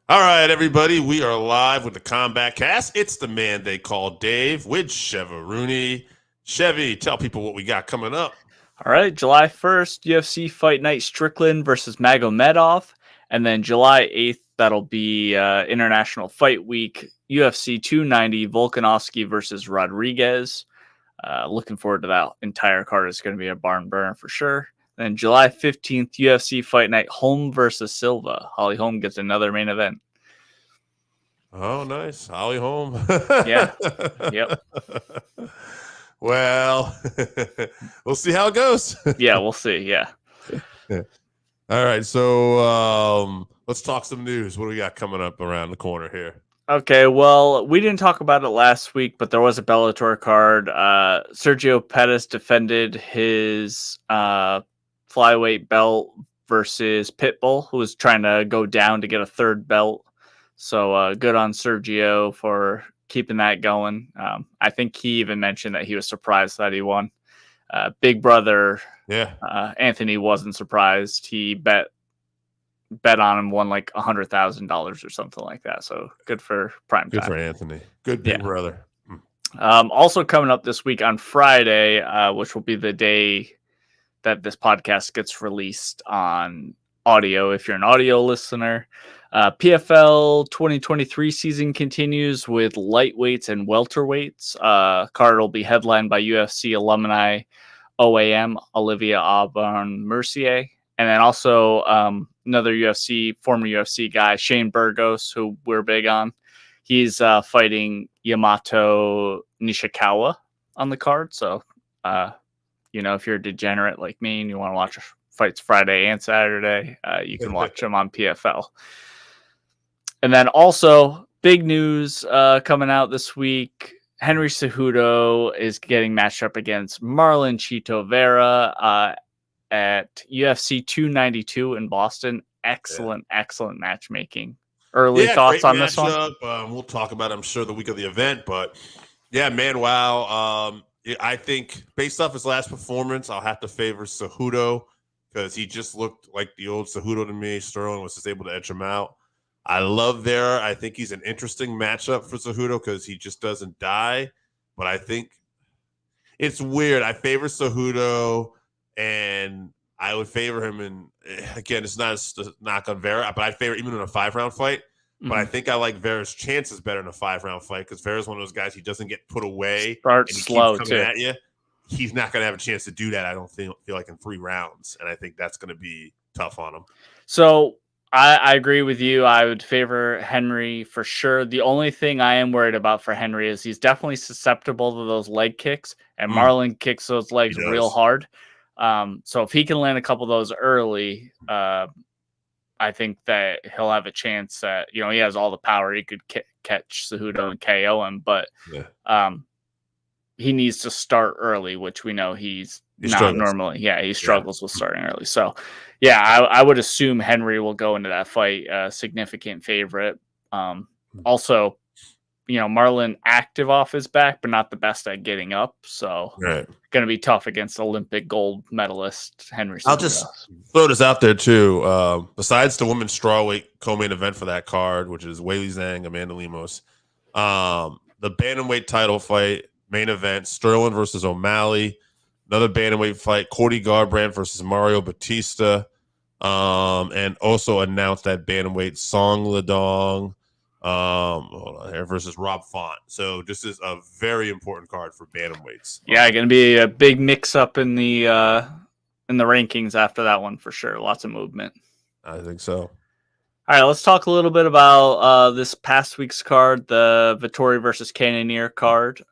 All right, everybody, we are live with the Combatcast. It's the man they call Dave with Chevy. Chevy, tell people what we got coming up. All right, July 1st, UFC Fight Night Strickland versus Magomedov. And then July 8th, that'll be International Fight Week, UFC 290, Volkanovski versus Rodriguez. Looking forward to that entire card. It's going to be a barn burner for sure. Then July 15th, UFC Fight Night, Holm versus Silva. Holly Holm gets another main event. Oh, nice. Holly Holm. Yeah. Yep. Well, we'll see how it goes. Yeah, we'll see. Yeah. All right, so let's talk some news. What do we got coming up around the corner here? Okay, well, we didn't talk about it last week, but there was a Bellator card. Sergio Pettis defended his flyweight belt versus Pitbull, who was trying to go down to get a third belt. So good on Sergio for keeping that going. I think he even mentioned that he was surprised that he won. Big brother, Anthony wasn't surprised. He bet on him, won like $100,000 or something like that. So good for prime Good time. for Anthony. Good big brother. Also coming up this week on Friday, which will be the day that this podcast gets released on audio if you're an audio listener. PFL 2023 season continues with lightweights and welterweights. Card will be headlined by UFC alumni OAM Olivia Auburn-Mercier, and then also another former UFC guy, Shane Burgos, who we're big on. He's fighting Yamato Nishikawa on the card. So, if you're a degenerate like me and you want to watch fights Friday and Saturday, you can watch them on PFL. And then also big news coming out this week. Henry Cejudo is getting matched up against Marlon Chito Vera at UFC 292 in Boston. Excellent matchmaking. Early thoughts on this one? We'll talk about it, I'm sure, the week of the event. But, yeah, man, wow. I think based off his last performance, I'll have to favor Cejudo because he just looked like the old Cejudo to me. Sterling was just able to edge him out. I love Vera. I think he's an interesting matchup for Cejudo because he just doesn't die. But I think it's weird. I favor Cejudo, and I would favor him. And again, it's not a knock on Vera, but I favor even in a 5-round fight. Mm-hmm. But I think I like Vera's chances better in a 5-round fight because Vera's one of those guys. He doesn't get put away. Start slow keeps coming at you. He's not going to have a chance to do that. I don't feel like in 3 rounds, and I think that's going to be tough on him. So I agree with you. I would favor Henry for sure. The only thing I am worried about for Henry is he's definitely susceptible to those leg kicks, and Marlon kicks those legs real hard. So if he can land a couple of those early, I think that he'll have a chance that, he has all the power. He could catch Cejudo and KO him, but he needs to start early, which we know he's not normally. Yeah, he struggles with starting early. So, yeah, I would assume Henry will go into that fight a significant favorite. Also, Marlon active off his back, but not the best at getting up. So, going to be tough against Olympic gold medalist Henry. I'll just throw this out there, too. Besides the women's strawweight co-main event for that card, which is Weili Zhang, Amanda Ribas, the bantamweight title fight, main event, Sterling versus O'Malley. Another bantamweight fight, Cody Garbrandt versus Mario Batista. And also announced that bantamweight Song Ladong versus Rob Font. So this is a very important card for bantamweights. Yeah, going to be a big mix-up in the rankings after that one for sure. Lots of movement. I think so. All right, let's talk a little bit about this past week's card, the Vettori versus Cannonier card.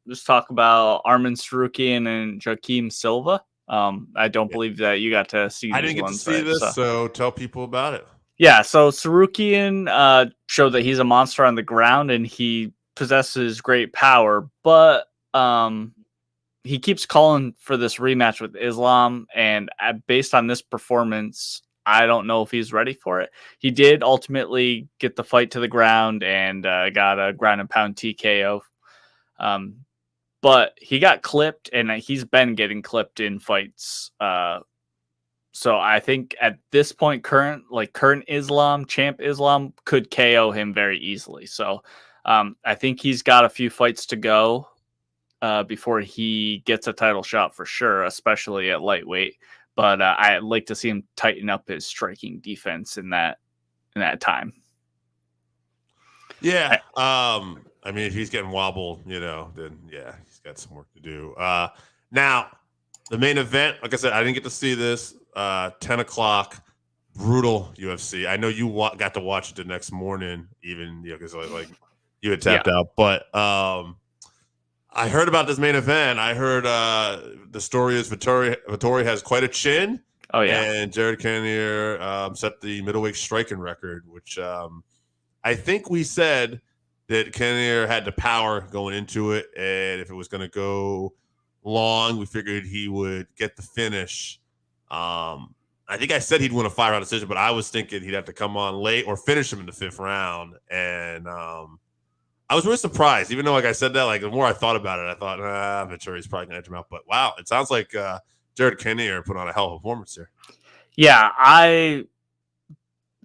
Just talk about Arman Tsarukyan and Joaquim Silva. I don't believe that you got to see. I didn't get to see this, so tell people about it. Yeah, so Tsarukyan showed that he's a monster on the ground and he possesses great power, but he keeps calling for this rematch with Islam, and based on this performance, I don't know if he's ready for it. He did ultimately get the fight to the ground and got a ground and pound TKO. But he got clipped, and he's been getting clipped in fights So I think at this point, current Islam, champ Islam could KO him very easily. So I think he's got a few fights to go before he gets a title shot for sure, especially at lightweight. But I'd like to see him tighten up his striking defense in that time. Yeah. I mean, if he's getting wobbled, then yeah, he's got some work to do. Now, the main event, like I said, I didn't get to see this. 10 o'clock, brutal UFC. I know you got to watch it the next morning, even because like you had tapped out. But I heard about this main event. I heard the story is Vettori has quite a chin. Oh yeah, and Jared Cannonier set the middleweight striking record, which I think we said that Cannonier had the power going into it, and if it was going to go long, we figured he would get the finish. I think I said he'd win a 5-round decision, but I was thinking he'd have to come on late or finish him in the 5th round. And I was really surprised, even though, like I said that, like the more I thought about it, I thought, Vettori's probably going to edge him out. But wow, it sounds like Jared Cannonier put on a hell of a performance here. Yeah, I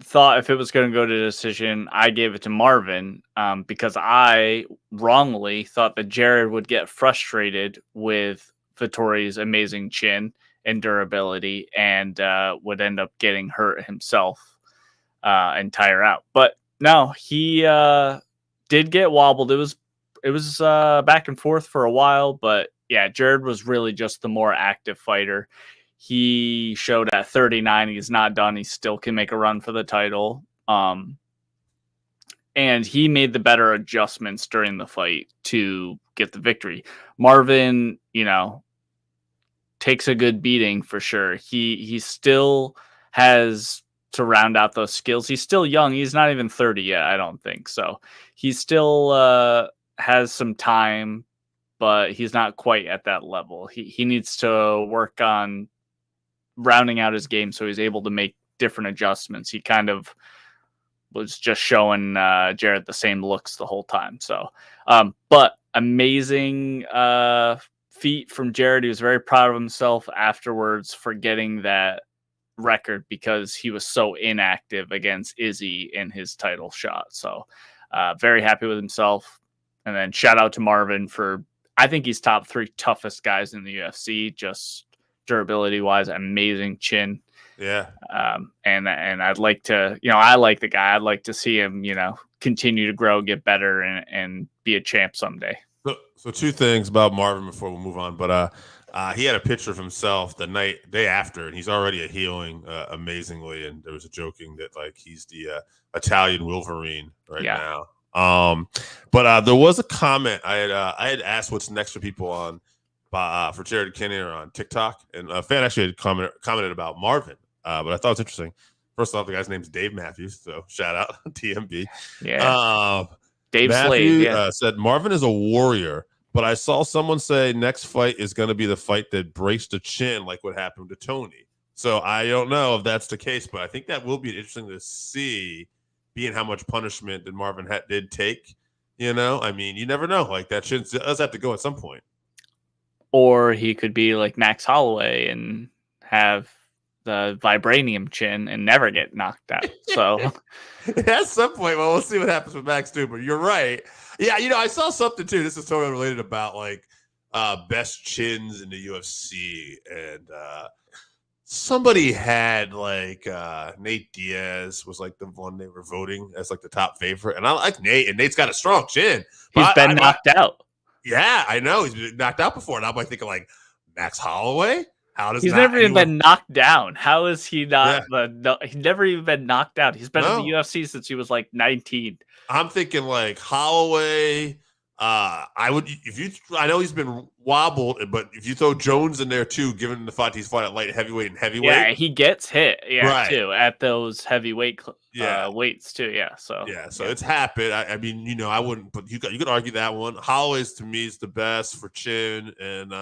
thought if it was going to go to decision, I gave it to Marvin because I wrongly thought that Jared would get frustrated with Vettori's amazing chin and durability and would end up getting hurt himself and tire out. But no, he did get wobbled. It was back and forth for a while, but yeah, Jared was really just the more active fighter. He showed at 39 he's not done. He still can make a run for the title. And he made the better adjustments during the fight to get the victory. Marvin, takes a good beating for sure. He still has to round out those skills. He's still young. He's not even 30 yet, I don't think. So he still has some time, but he's not quite at that level. He needs to work on rounding out his game so he's able to make different adjustments. He kind of was just showing Jared the same looks the whole time. So, but amazing feat from Jared. He was very proud of himself afterwards for getting that record because he was so inactive against Izzy in his title shot. So very happy with himself. And then shout out to Marvin for, I think he's top 3 toughest guys in the UFC, just durability wise, amazing chin. Yeah. And I'd like to, I like the guy. I'd like to see him, continue to grow, get better, and be a champ someday. So 2 things about Marvin before we move on. But he had a picture of himself the day after, and he's already healing amazingly. And there was a joking that like he's the Italian Wolverine now. But there was a comment I had asked what's next for people on for Jared Cannonier on TikTok, and a fan actually had commented about Marvin. But I thought it was interesting. First off, the guy's name's Dave Matthews, so shout out TMB. Yeah. Dave Matthew Slade said Marvin is a warrior, but I saw someone say next fight is going to be the fight that breaks the chin, like what happened to Tony. So I don't know if that's the case, but I think that will be interesting to see, being how much punishment that Marvin did take. I mean, you never know. Like that chin does have to go at some point. Or he could be like Max Holloway and have the vibranium chin and never get knocked out. So at some point, well, we'll see what happens with Max too. But you're right. Yeah, I saw something too. This is totally related about like best chins in the UFC, and somebody had like Nate Diaz was like the one they were voting as like the top favorite, and I like Nate, and Nate's got a strong chin. He's been knocked out. Yeah, I know he's been knocked out before, and I'm like thinking like Max Holloway. He's never even been knocked down. How is he not? He's never even been knocked out. He's been in the UFC since he was like 19. I'm thinking like Holloway. I know he's been wobbled, but if you throw Jones in there too, given the fact he's fought at light heavyweight and heavyweight, yeah, he gets hit, too, at those heavyweight weights too, so it's happened. I mean, I wouldn't, but you could argue that one. Holloway's to me is the best for chin, and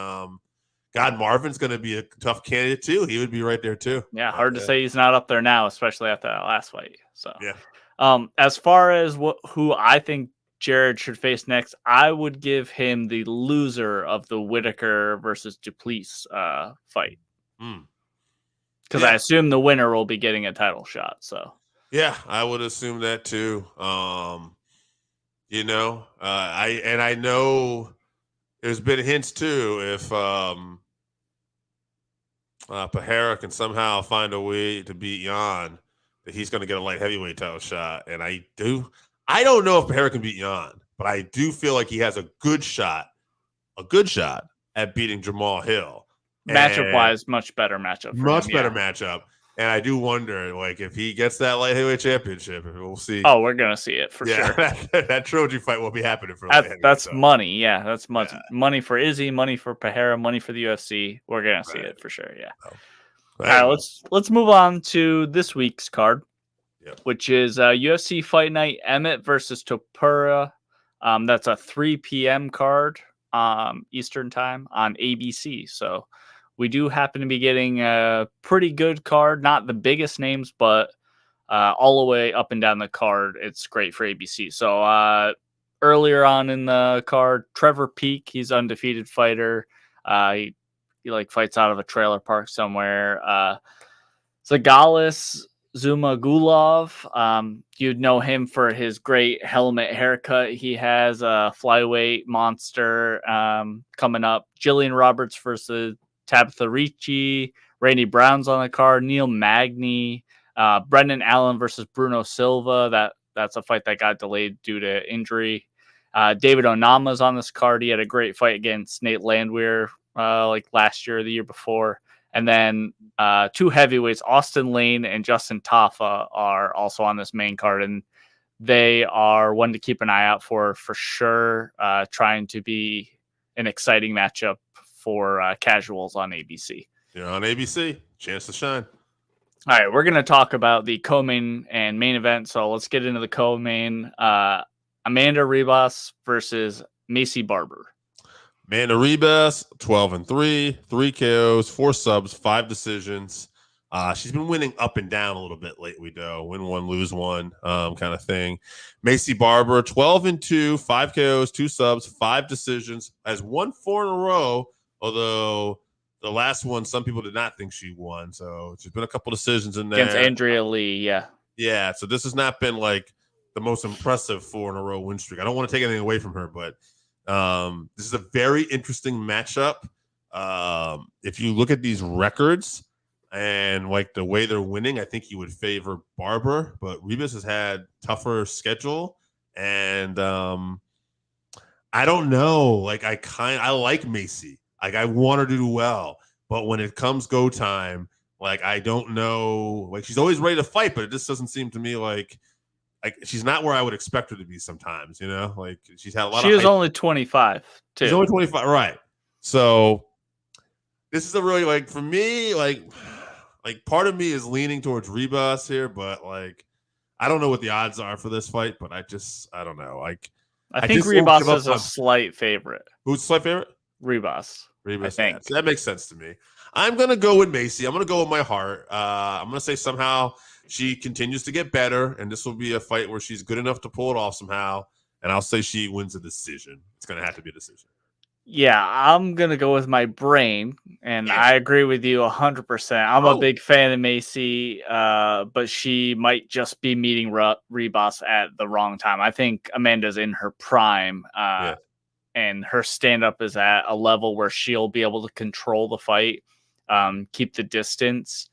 God, Marvin's going to be a tough candidate too. He would be right there too. Yeah, hard to say he's not up there now, especially after that last fight. So as far as who I think Jared should face next, I would give him the loser of the Whitaker versus Duplessis fight. Because I assume the winner will be getting a title shot. So yeah, I would assume that too. I know there's been hints too if Pereira can somehow find a way to beat Jan, that he's going to get a light heavyweight title shot. And I don't know if Pereira can beat Jan, but I do feel like he has a good shot at beating Jamal Hill. Matchup wise, much better matchup. Better matchup. And I do wonder, like, if he gets that light heavyweight championship, we'll see. Oh, we're gonna see it for sure. That trilogy fight will be happening for that's money. Yeah, that's money. Yeah. Money for Izzy, money for Pereira, money for the UFC. We're gonna see it for sure. Yeah. Oh. All right, let's move on to this week's card, which is UFC Fight Night Emmit versus Topuria. That's a 3 p.m. card Eastern time on ABC. So we do happen to be getting a pretty good card, not the biggest names, but all the way up and down the card, it's great for ABC. So earlier on in the card, Trevor Peek, he's an undefeated fighter. He fights out of a trailer park somewhere. Zagalis Zumagulov, you'd know him for his great helmet haircut. He has a flyweight monster coming up. Jillian Roberts versus Tabitha Ricci. Randy Brown's on the card. Neil Magny. Brendan Allen versus Bruno Silva. That's a fight that got delayed due to injury. David Onama's on this card. He had a great fight against Nate Landwehr last year or the year before. And then 2 heavyweights, Austin Lane and Justin Tafa, are also on this main card. And they are one to keep an eye out for sure, trying to be an exciting matchup for casuals on ABC. You're on ABC. Chance to shine. All right, we're going to talk about the co-main and main event. So let's get into the co-main. Amanda Ribas versus Maycee Barber. Amanda Ribas, 12-3, 3 KOs, 4 subs, 5 decisions. She's been winning up and down a little bit lately, though. Win one, lose one, kind of thing. Maycee Barber, 12-2, 5 KOs, 2 subs, 5 decisions. Has won 4 in a row, although the last one, some people did not think she won. So there's been a couple decisions in there. Against Andrea Lee, yeah. Yeah, so this has not been like the most impressive 4 in a row win streak. I don't want to take anything away from her, but this is a very interesting matchup. If you look at these records and like the way they're winning, I think you would favor Barber, but Ribas has had tougher schedule, and I don't know. Like I like Maycee. Like I want her to do well, but when it comes go time, like I don't know. Like she's always ready to fight, but it just doesn't seem to me like she's not where I would expect her to be sometimes, you know? Like she's had a lot of She was only 25, too. She's only 25, right. So this is a really, like, for me, like part of me is leaning towards Ribas here, but like I don't know what the odds are for this fight, but I don't know. Like I think Ribas is a slight favorite. Who's the slight favorite? Ribas. I think. So that makes sense to me. I'm gonna go with Maycee. I'm gonna go with my heart. I'm gonna say somehow she continues to get better, and this will be a fight where she's good enough to pull it off somehow. And I'll say she wins a decision. It's going to have to be a decision. Yeah, I'm going to go with my brain, and I agree with you 100%. I'm a big fan of Maycee, but she might just be meeting Ribas at the wrong time. I think Amanda's in her prime, and her stand-up is at a level where she'll be able to control the fight, keep the distance,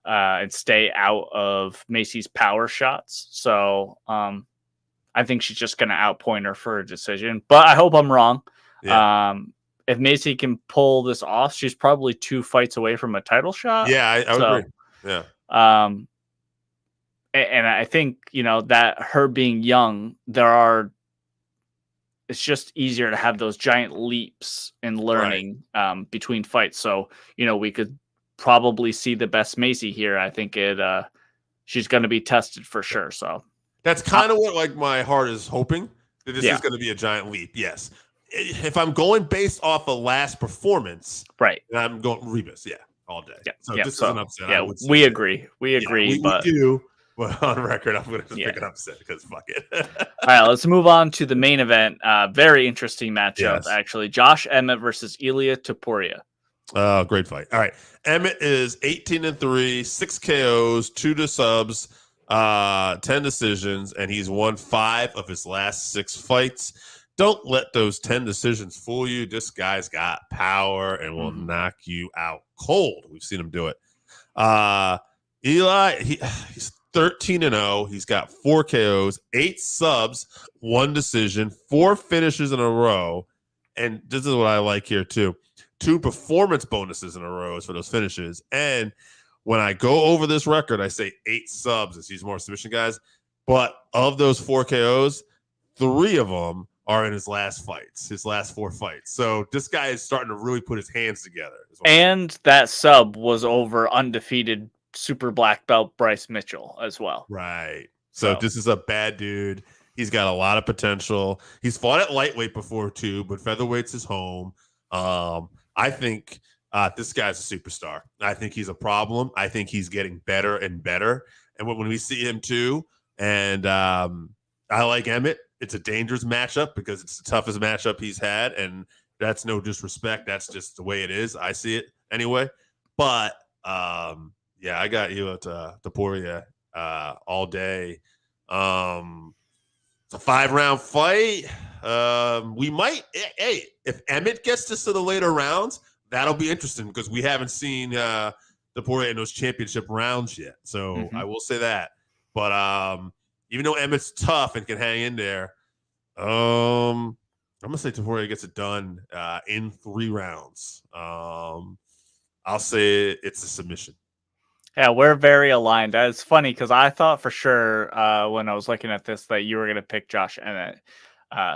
and stay out of Maycee's power shots. So I think she's just going to outpoint her for a decision. But I hope I'm wrong. Yeah. If Maycee can pull this off, she's probably 2 fights away from a title shot. Yeah, I would agree. Yeah. And I think, that her being young, it's just easier to have those giant leaps in learning between fights. So, we could probably see the best Maycee here. I think she's going to be tested for sure. So that's kind of what like my heart is hoping, that this is going to be a giant leap. Yes. If I'm going based off of last performance, right, I'm going Ribas, all day. Yeah. So this is an upset. Yeah, we agree. We agree. We do. But on record, I'm going to just pick an upset because fuck it. All right, let's move on to the main event. Very interesting matchup, actually. Josh Emmit versus Ilia Topuria. Great fight. All right. Emmett is 18-3, 6 KOs, 2 subs, 10 decisions, and he's won 5 of his last 6 fights. Don't let those 10 decisions fool you. This guy's got power and will knock you out cold. We've seen him do it. Eli, he's 13-0. He's got 4 KOs, 8 subs, 1 decision, 4 finishes in a row. And this is what I like here, too. 2 performance bonuses in a row for those finishes. And when I go over this record, I say 8 subs as he's more submission guys. But of those 4 KOs, 3 of them are in his last 4 fights. So this guy is starting to really put his hands together. And that sub was over undefeated super black belt Bryce Mitchell as well. Right. So this is a bad dude. He's got a lot of potential. He's fought at lightweight before too, but featherweight's his home. I think this guy's a superstar. I think he's a problem. I think he's getting better and better. And when we see him too, and I like Emmett, it's a dangerous matchup because it's the toughest matchup he's had. And that's no disrespect. That's just the way it is. I see it anyway. But yeah, I got you at Topuria all day. It's a 5-round fight. We might, hey, if Emmett gets this to the later rounds, that'll be interesting because we haven't seen Topuria in those championship rounds yet. So I will say that. But even though Emmett's tough and can hang in there, I'm gonna say Topuria gets it done in 3 rounds. I'll say it's a submission. Yeah, we're very aligned. It's funny because I thought for sure when I was looking at this that you were going to pick Josh Emmit.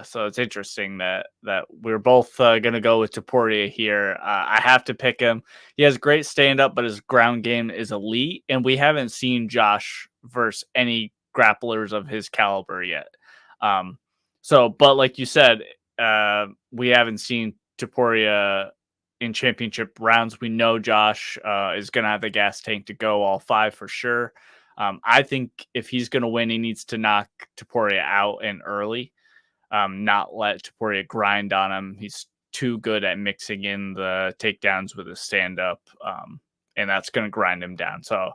So it's interesting that we're both going to go with Topuria here. I have to pick him. He has great stand-up, but his ground game is elite, and we haven't seen Josh versus any grapplers of his caliber yet. But like you said, we haven't seen Topuria in championship rounds. We know Josh is going to have the gas tank to go all 5 for sure. I think if he's going to win, he needs to knock Topuria out and early, not let Topuria grind on him. He's too good at mixing in the takedowns with his stand-up, and that's going to grind him down. So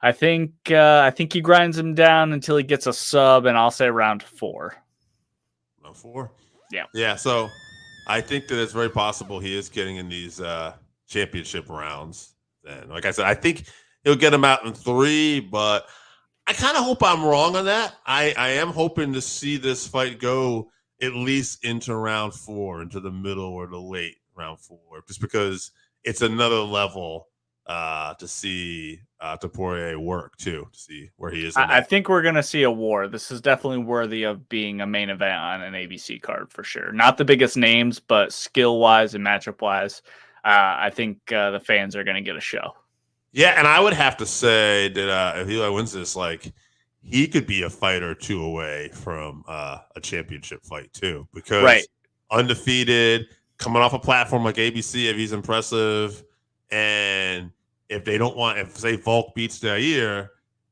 I think he grinds him down until he gets a sub, and I'll say round 4. Round 4? Yeah. Yeah, so I think that it's very possible he is getting in these championship rounds. And like I said, I think he'll get him out in 3, but I kind of hope I'm wrong on that. I am hoping to see this fight go at least into round 4, into the middle or the late round 4, just because it's another level to see Topuria work too, to see where he is. I think we're going to see a war. This is definitely worthy of being a main event on an ABC card for sure. Not the biggest names, but skill-wise and matchup-wise, I think the fans are going to get a show. Yeah, and I would have to say that if Eli wins this, like, he could be a fight or 2 away from a championship fight too, because undefeated, coming off a platform like ABC, if he's impressive, and if they don't want, if say Volk beats Jair,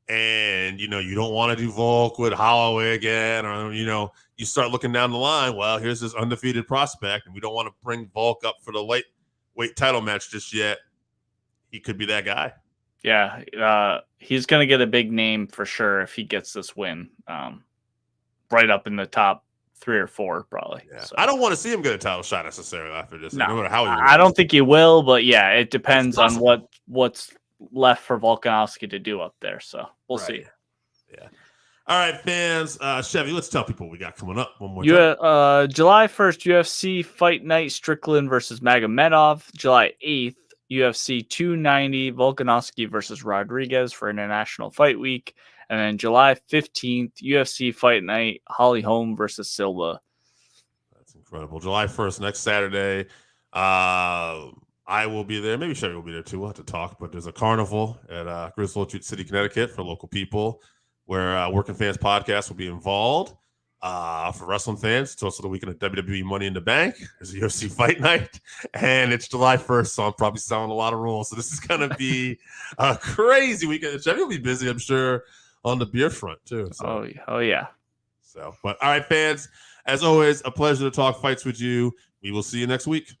and you don't want to do Volk with Holloway again, or you start looking down the line. Well, here's this undefeated prospect, and we don't want to bring Volk up for the lightweight title match just yet. He could be that guy. Yeah, he's gonna get a big name for sure if he gets this win. Right up in the top 3 or 4, probably. Yeah. So. I don't want to see him get a title shot necessarily after this. No matter how I don't think he will, but yeah, it depends on what's left for Volkanovski to do up there. So we'll see. Yeah. All right, fans. Chevy, let's tell people what we got coming up one more time. July 1st, UFC Fight Night, Strickland versus Magomedov. July 8th, UFC 290, Volkanovski versus Rodriguez for International Fight Week. And then July 15th, UFC Fight Night, Holly Holm versus Silva. That's incredible. July 1st, next Saturday. I will be there. Maybe Chevy will be there too. We'll have to talk. But there's a carnival at Griswold City, Connecticut for local people where Working Fans Podcast will be involved. For wrestling fans, it's also the weekend of WWE Money in the Bank. There's a UFC Fight Night, and it's July 1st, so I'm probably selling a lot of rules. So this is going to be a crazy weekend. Chevy will be busy, I'm sure, on the beer front too. So. Oh yeah. So, but all right, fans, as always, a pleasure to talk fights with you. We will see you next week.